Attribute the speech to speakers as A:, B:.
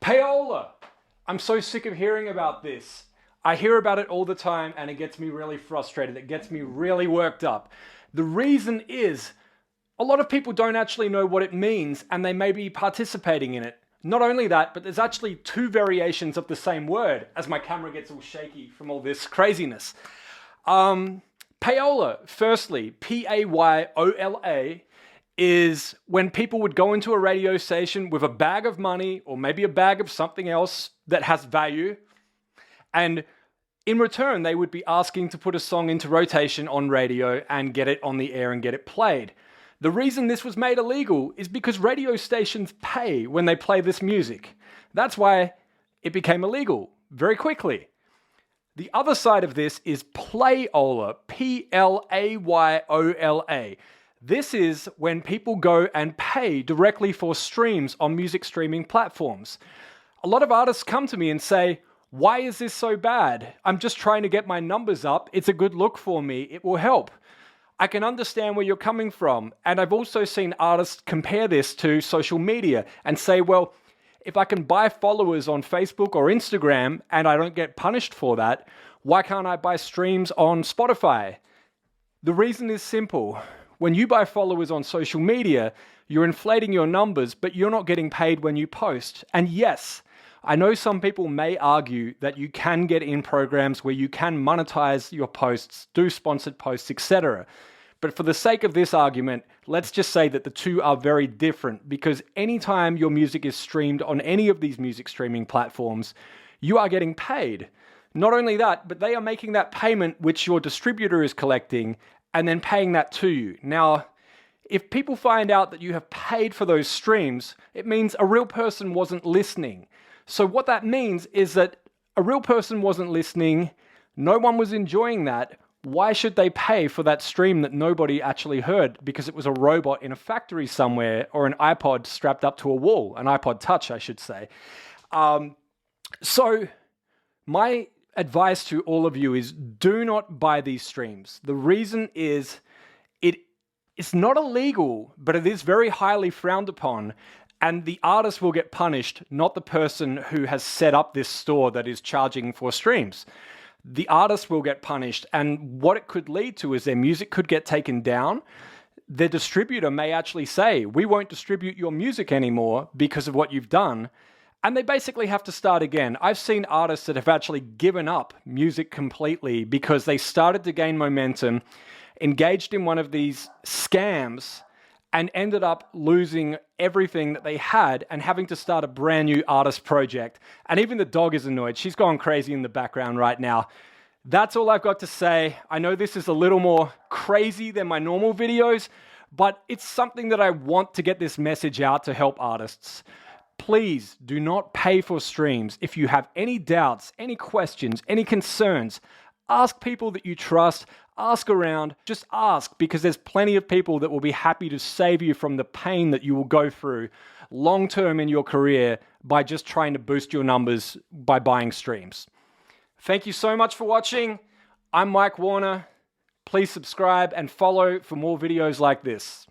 A: Payola! I'm so sick of hearing about this. I hear about it all the time and it gets me really frustrated. It gets me really worked up. The reason is a lot of people don't actually know what it means and they may be participating in it. Not only that, but there's actually two variations of the same word, as my camera gets all shaky from all this craziness. Payola, firstly, P-A-Y-O-L-A, is when people would go into a radio station with a bag of money or maybe a bag of something else that has value, and in return, they would be asking to put a song into rotation on radio and get it on the air and get it played. The reason this was made illegal is because radio stations pay when they play this music. That's why it became illegal very quickly. The other side of this is Playola, P-L-A-Y-O-L-A. This is when people go and pay directly for streams on music streaming platforms. A lot of artists come to me and say, "Why is this so bad? I'm just trying to get my numbers up. It's a good look for me. It will help." I can understand where you're coming from. And I've also seen artists compare this to social media and say, well, if I can buy followers on Facebook or Instagram and I don't get punished for that, why can't I buy streams on Spotify? The reason is simple. When you buy followers on social media, you're inflating your numbers, but you're not getting paid when you post. And yes, I know some people may argue that you can get in programs where you can monetize your posts, do sponsored posts, etc. But for the sake of this argument, let's just say that the two are very different, because anytime your music is streamed on any of these music streaming platforms, you are getting paid. Not only that, but they are making that payment which your distributor is collecting and then paying that to you. Now, if people find out that you have paid for those streams, it means a real person wasn't listening. So what that means is that a real person wasn't listening, no one was enjoying that. Why should they pay for that stream that nobody actually heard because it was a robot in a factory somewhere or an iPod strapped up to a wall, an iPod Touch, I should say. So my advice to all of you is do not buy these streams. The reason is it's not illegal, but it is very highly frowned upon. And the artist will get punished, not the person who has set up this store that is charging for streams. The artist will get punished, and what it could lead to is their music could get taken down. Their distributor may actually say, "We won't distribute your music anymore because of what you've done." And they basically have to start again. I've seen artists that have actually given up music completely because they started to gain momentum, engaged in one of these scams, and ended up losing everything that they had and having to start a brand new artist project. And even the dog is annoyed. She's gone crazy in the background right now. That's all I've got to say. I know this is a little more crazy than my normal videos, but it's something that I want to get this message out to help artists. Please do not pay for streams. If you have any doubts, any questions, any concerns, ask people that you trust, ask around, just ask, because there's plenty of people that will be happy to save you from the pain that you will go through long-term in your career by just trying to boost your numbers by buying streams. Thank you so much for watching. I'm Mike Warner. Please subscribe and follow for more videos like this.